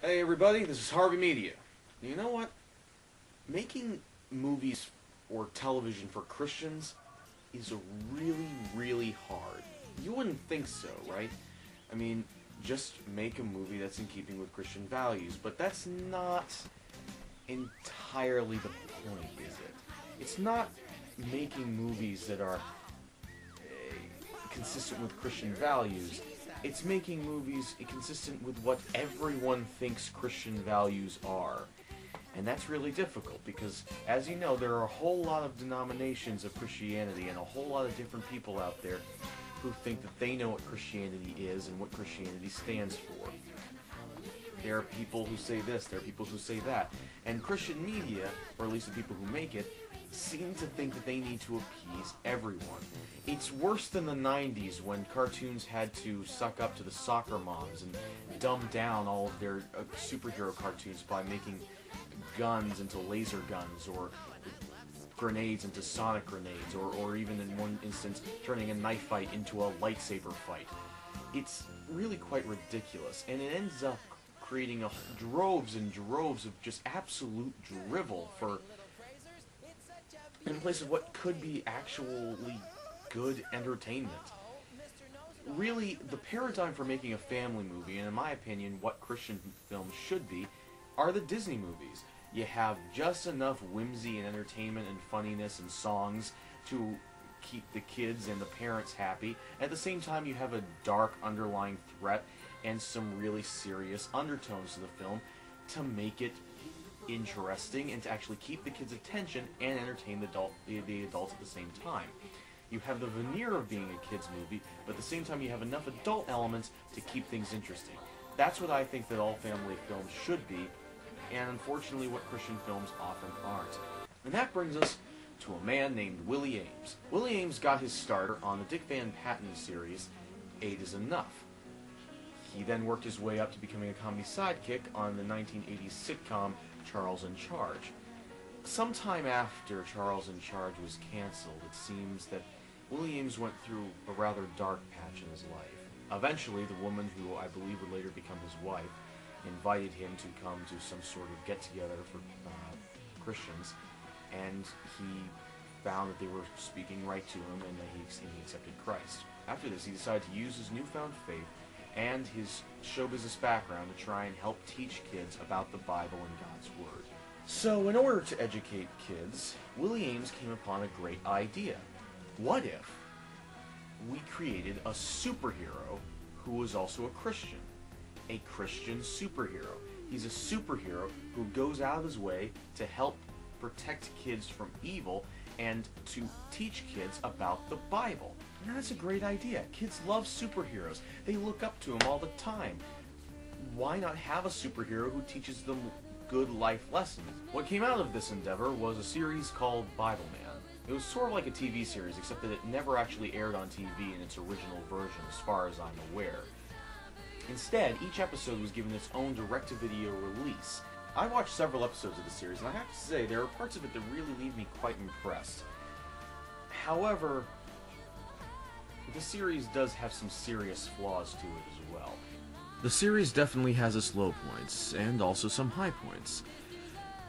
Hey everybody, this is Harvey Media. You know what? Making movies or television for Christians is really, really hard. You wouldn't think so, right? I mean, just make a movie that's in keeping with Christian values, but that's not entirely the point, is it? It's not making movies that are consistent with Christian values. It's making movies consistent with what everyone thinks Christian values are. And that's really difficult because, as you know, there are a whole lot of denominations of Christianity and a whole lot of different people out there who think that they know what Christianity is and what Christianity stands for. There are people who say this, there are people who say that. And Christian media, or at least the people who make it, seem to think that they need to appease everyone. It's worse than the 90s when cartoons had to suck up to the soccer moms and dumb down all of their superhero cartoons by making guns into laser guns or grenades into sonic grenades or even in one instance turning a knife fight into a lightsaber fight. It's really quite ridiculous, and it ends up creating droves and droves of just absolute drivel in place of what could be actually good entertainment. Really, the paradigm for making a family movie, and in my opinion, what Christian films should be, are the Disney movies. You have just enough whimsy and entertainment and funniness and songs to keep the kids and the parents happy. At the same time, you have a dark underlying threat and some really serious undertones to the film to make it interesting and to actually keep the kids' attention and entertain the adults at the same time. You have the veneer of being a kids' movie, but at the same time you have enough adult elements to keep things interesting. That's what I think that all family films should be, and unfortunately what Christian films often aren't. And that brings us to a man named Willie Ames. Willie Ames got his start on the Dick Van Patten series, 8 is Enough. He then worked his way up to becoming a comedy sidekick on the 1980s sitcom Charles in Charge. Sometime after Charles in Charge was canceled, it seems that Willie Ames went through a rather dark patch in his life. Eventually, the woman who I believe would later become his wife invited him to come to some sort of get-together for Christians, and he found that they were speaking right to him and that he accepted Christ. After this, he decided to use his newfound faith and his show business background to try and help teach kids about the Bible and God's Word. So, in order to educate kids, Willie Ames came upon a great idea. What if we created a superhero who was also a Christian? A Christian superhero. He's a superhero who goes out of his way to help protect kids from evil and to teach kids about the Bible. And that's a great idea. Kids love superheroes. They look up to them all the time. Why not have a superhero who teaches them good life lessons? What came out of this endeavor was a series called Bibleman. It was sort of like a TV series, except that it never actually aired on TV in its original version, as far as I'm aware. Instead, each episode was given its own direct-to-video release. I watched several episodes of the series, and I have to say, there are parts of it that really leave me quite impressed. However, the series does have some serious flaws to it as well. The series definitely has its low points, and also some high points.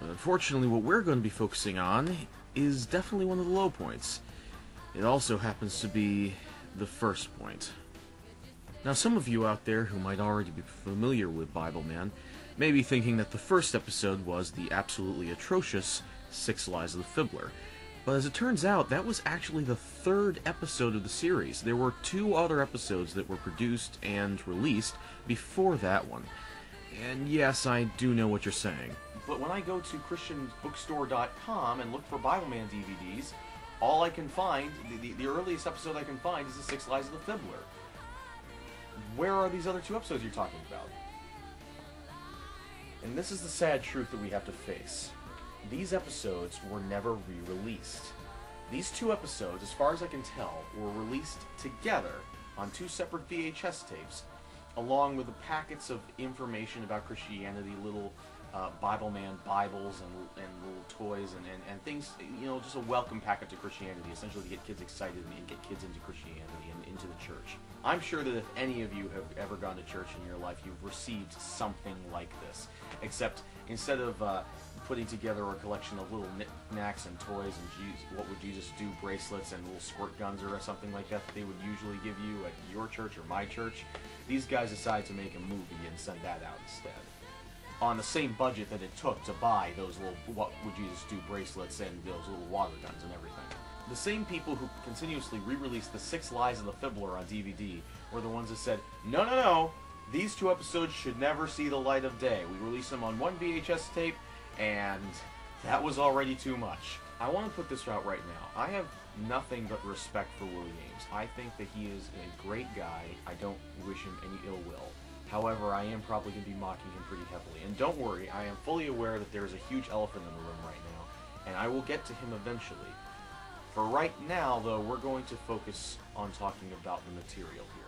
But unfortunately, what we're going to be focusing on is definitely one of the low points. It also happens to be the first point. Now, some of you out there who might already be familiar with Bibleman may be thinking that the first episode was the absolutely atrocious 6 Lies of the Fibbler. But as it turns out, that was actually the 3rd episode of the series. There were 2 other episodes that were produced and released before that one. And yes, I do know what you're saying. But when I go to christianbookstore.com and look for Bibleman DVDs, all I can find, the earliest episode I can find is the 6 Lies of the Fibbler. Where are these other 2 episodes you're talking about? And this is the sad truth that we have to face. These episodes were never re-released. These 2 episodes, as far as I can tell, were released together on 2 separate VHS tapes, along with the packets of information about Christianity, little Bibleman Bibles and little toys and things, just a welcome packet to Christianity, essentially to get kids excited and get kids into Christianity and into the church. I'm sure that if any of you have ever gone to church in your life, you've received something like this, except instead of putting together a collection of little knickknacks and toys and what would Jesus do bracelets and little squirt guns or something like that they would usually give you at your church or my church, these guys decided to make a movie and send that out instead, on the same budget that it took to buy those little what would Jesus do bracelets and those little water guns and everything. The same people who continuously re-released The 6 Lies of the Fiddler on DVD were the ones that said, no, these 2 episodes should never see the light of day. We released them on 1 VHS tape, and that was already too much. I want to put this out right now. I have nothing but respect for Willie Ames. I think that he is a great guy. I don't wish him any ill will. However, I am probably going to be mocking him pretty heavily. And don't worry, I am fully aware that there is a huge elephant in the room right now, and I will get to him eventually. For right now, though, we're going to focus on talking about the material here.